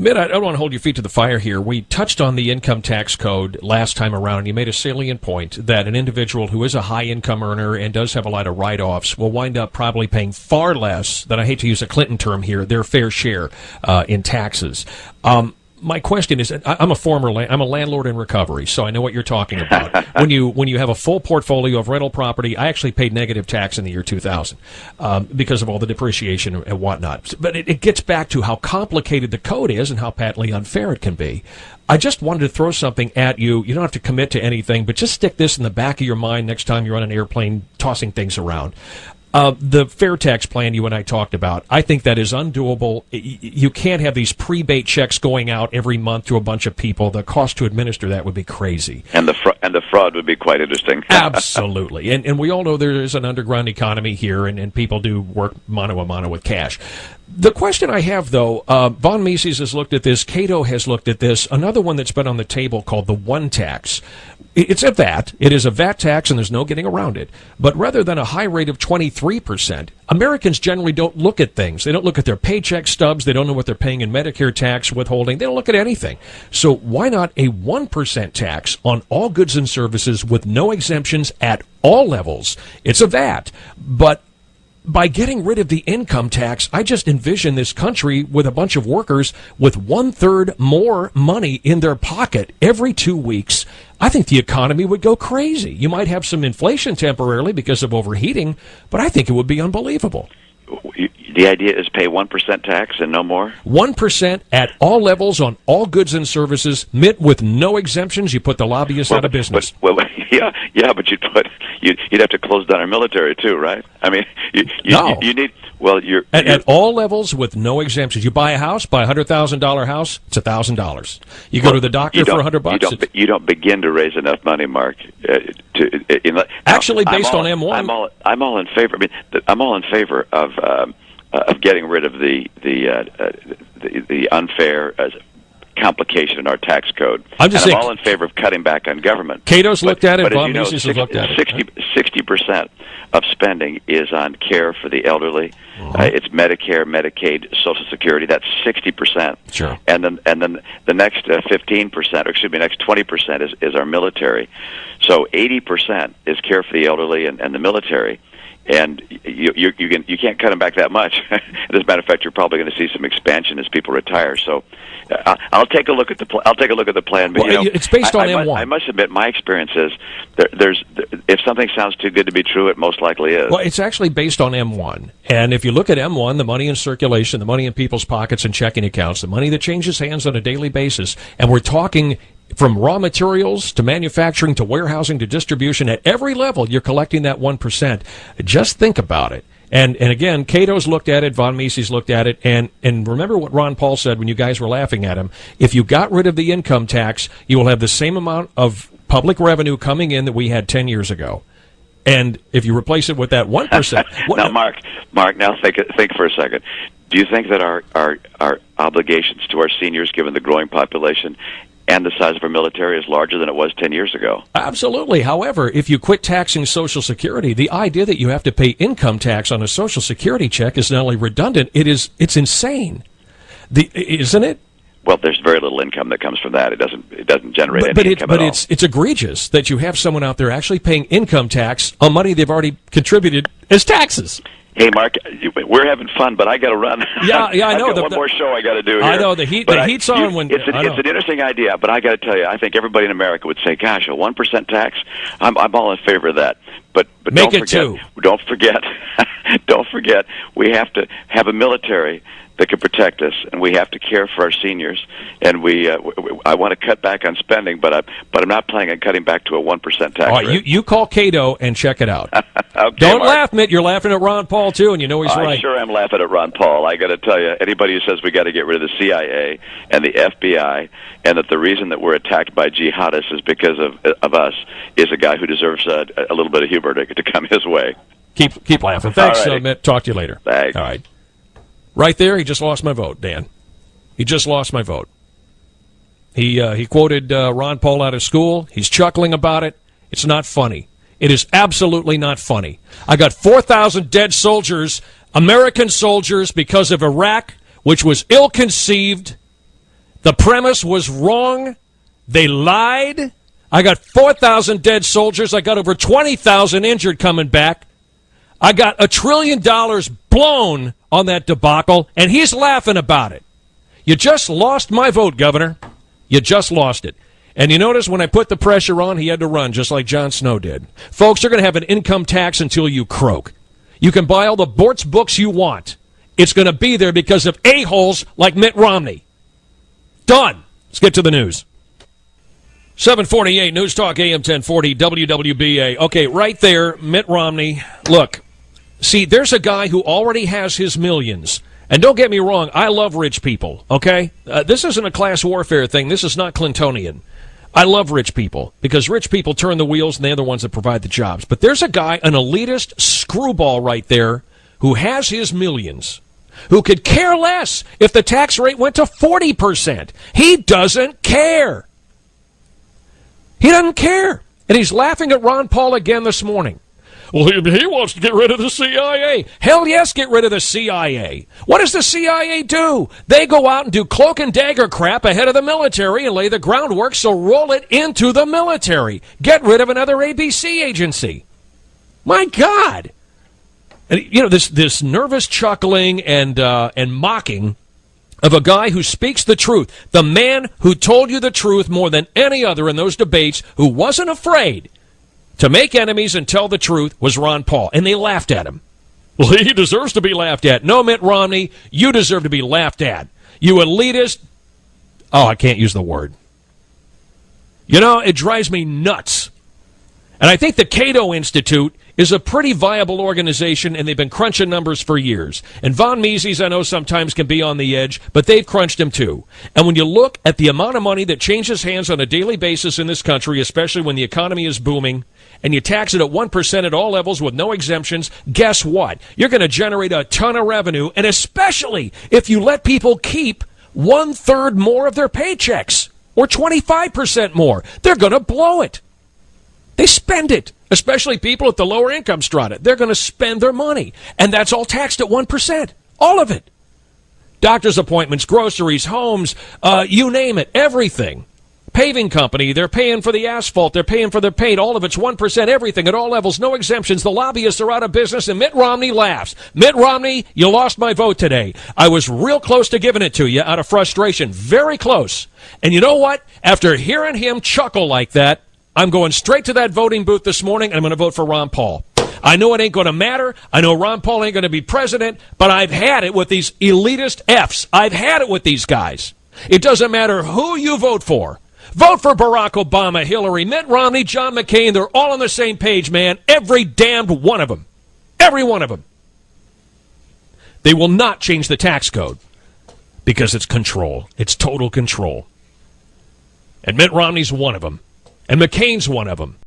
Mitt, I don't want to hold your feet to the fire here. We touched on the income tax code last time around, and you made a salient point that an individual who is a high-income earner and does have a lot of write-offs will wind up probably paying far less than, I hate to use a Clinton term here, their fair share in taxes. My question is, I'm a landlord in recovery, so I know what you're talking about. When you have a full portfolio of rental property, I actually paid negative tax in the year 2000 because of all the depreciation and whatnot. But it gets back to how complicated the code is and how patently unfair it can be. I just wanted to throw something at you. You don't have to commit to anything, but just stick this in the back of your mind next time you're on an airplane tossing things around. The fair tax plan you and I talked about, I think that is undoable. You can't have these prebate checks going out every month to a bunch of people. The cost to administer that would be crazy. And the fraud would be quite interesting. Absolutely. And we all know there is an underground economy here, and people do work mano a mano with cash. The question I have, though, Von Mises has looked at this, Cato has looked at this, another one that's been on the table called the one tax. It's a VAT. It is a VAT tax, and there's no getting around it. But rather than a high rate of 23%, Americans generally don't look at things. They don't look at their paycheck stubs. They don't know what they're paying in Medicare tax, withholding. They don't look at anything. So why not a 1% tax on all goods and services with no exemptions at all levels? It's a VAT, but by getting rid of the income tax, I just envision this country with a bunch of workers with 1/3 more money in their pocket every 2 weeks. I think the economy would go crazy. You might have some inflation temporarily because of overheating, but I think it would be unbelievable. The idea is pay 1% tax and no more? 1% at all levels on all goods and services, Mitt, with no exemptions. You put the lobbyists out of business. But you'd have to close down our military too, right? I mean, you need. Well, you're at all levels with no exemptions. You buy a house, buy $100,000 house, it's $1,000. You go to the doctor for $100. You don't begin to raise enough money, Mark. Actually, based on M1, I'm all in favor. I mean, I'm all in favor of getting rid of the unfair complication in our tax code. I'm all in favor of cutting back on government. Cato's looked at it. Von Mises has looked at it. 60% of spending is on care for the elderly. It's Medicare, Medicaid, Social Security. That's 60%. Sure. And then the next 15%, or excuse me, next 20% is our military. So 80% is care for the elderly and the military. And you can't cut them back that much. As a matter of fact, you're probably going to see some expansion as people retire. So I'll take a look at the plan. But it's based on M1. I must admit, my experience is if something sounds too good to be true, it most likely is. Well, it's actually based on M1. And if you look at M1, the money in circulation, the money in people's pockets and checking accounts, the money that changes hands on a daily basis, and we're talking from raw materials to manufacturing to warehousing to distribution, at every level, you're collecting that 1%. Just think about it. And again, Cato's looked at it, Von Mises looked at it, and remember what Ron Paul said when you guys were laughing at him. If you got rid of the income tax, you will have the same amount of public revenue coming in that we had 10 years ago. And if you replace it with that 1%... Now, Mark, now think for a second. Do you think that our obligations to our seniors, given the growing population and the size of our military, is larger than it was 10 years ago? Absolutely. However, if you quit taxing Social Security, the idea that you have to pay income tax on a Social Security check is not only redundant, it's insane. Isn't it? Well, there's very little income that comes from that. It doesn't generate any income at all. But it's egregious that you have someone out there actually paying income tax on money they've already contributed as taxes. Hey, Mark, we're having fun, but I got to run. Yeah, I know. I've got one more show I got to do here. I know the heat's on. It's an interesting idea, but I got to tell you, I think everybody in America would say, "Gosh, a 1% tax. I'm all in favor of that." But make it two. Don't forget, we have to have a military that can protect us, and we have to care for our seniors. And I want to cut back on spending, but I'm not planning on cutting back to a 1% tax rate. You call Cato and check it out. Okay, Don't Mark. laugh, Mitt. You're laughing at Ron Paul too, and you know he's right. I sure am laughing at Ron Paul. I got to tell you, anybody who says we got to get rid of the CIA and the FBI, and that the reason that we're attacked by jihadists is because of us, is a guy who deserves a little bit of humor to come his way. Keep laughing. Thanks, Mitt. Talk to you later. Thanks. All right. Right there, he just lost my vote, Dan. He just lost my vote. He quoted Ron Paul out of school. He's chuckling about it. It's not funny. It is absolutely not funny. I got 4,000 dead soldiers, American soldiers, because of Iraq, which was ill-conceived. The premise was wrong. They lied. I got 4,000 dead soldiers. I got over 20,000 injured coming back. I got $1 trillion blown on that debacle, and he's laughing about it. You just lost my vote, Governor. You just lost it. And you notice when I put the pressure on, he had to run, just like Jon Snow did. Folks, they're going to have an income tax until you croak. You can buy all the Bortz books you want. It's going to be there because of a-holes like Mitt Romney. Done. Let's get to the news. 748 News Talk AM 1040 WWBA. Okay, right there, Mitt Romney. Look, see, there's a guy who already has his millions. And don't get me wrong, I love rich people, okay? This isn't a class warfare thing. This is not Clintonian. I love rich people because rich people turn the wheels and they're the ones that provide the jobs. But there's a guy, an elitist screwball right there, who has his millions, who could care less if the tax rate went to 40%. He doesn't care. He doesn't care. And he's laughing at Ron Paul again this morning. Well, he wants to get rid of the CIA. Hell yes, get rid of the CIA. What does the CIA do? They go out and do cloak and dagger crap ahead of the military and lay the groundwork, so roll it into the military. Get rid of another ABC agency. My God. And, you know, this nervous chuckling and mocking of a guy who speaks the truth. The man who told you the truth more than any other in those debates, who wasn't afraid to make enemies and tell the truth, was Ron Paul. And they laughed at him. Well, he deserves to be laughed at. No, Mitt Romney, you deserve to be laughed at. You elitist. Oh, I can't use the word. You know, it drives me nuts. And I think the Cato Institute is a pretty viable organization, and they've been crunching numbers for years. And Von Mises, I know, sometimes can be on the edge, but they've crunched him too. And when you look at the amount of money that changes hands on a daily basis in this country, especially when the economy is booming, and you tax it at 1% at all levels with no exemptions, guess what? You're going to generate a ton of revenue, and especially if you let people keep 1/3 more of their paychecks, or 25% more. They're going to blow it. They spend it, especially people at the lower income strata. They're going to spend their money, and that's all taxed at 1%. All of it. Doctor's appointments, groceries, homes, you name it, everything. Paving company, they're paying for the asphalt, they're paying for their paint, all of it's 1%, everything at all levels, no exemptions. The lobbyists are out of business, and Mitt Romney laughs. Mitt Romney, you lost my vote today. I was real close to giving it to you out of frustration, very close. And you know what? After hearing him chuckle like that, I'm going straight to that voting booth this morning, and I'm going to vote for Ron Paul. I know it ain't going to matter. I know Ron Paul ain't going to be president, but I've had it with these elitist Fs. I've had it with these guys. It doesn't matter who you vote for. Vote for Barack Obama, Hillary, Mitt Romney, John McCain. They're all on the same page, man. Every damned one of them. Every one of them. They will not change the tax code because it's control. It's total control. And Mitt Romney's one of them. And McCain's one of them.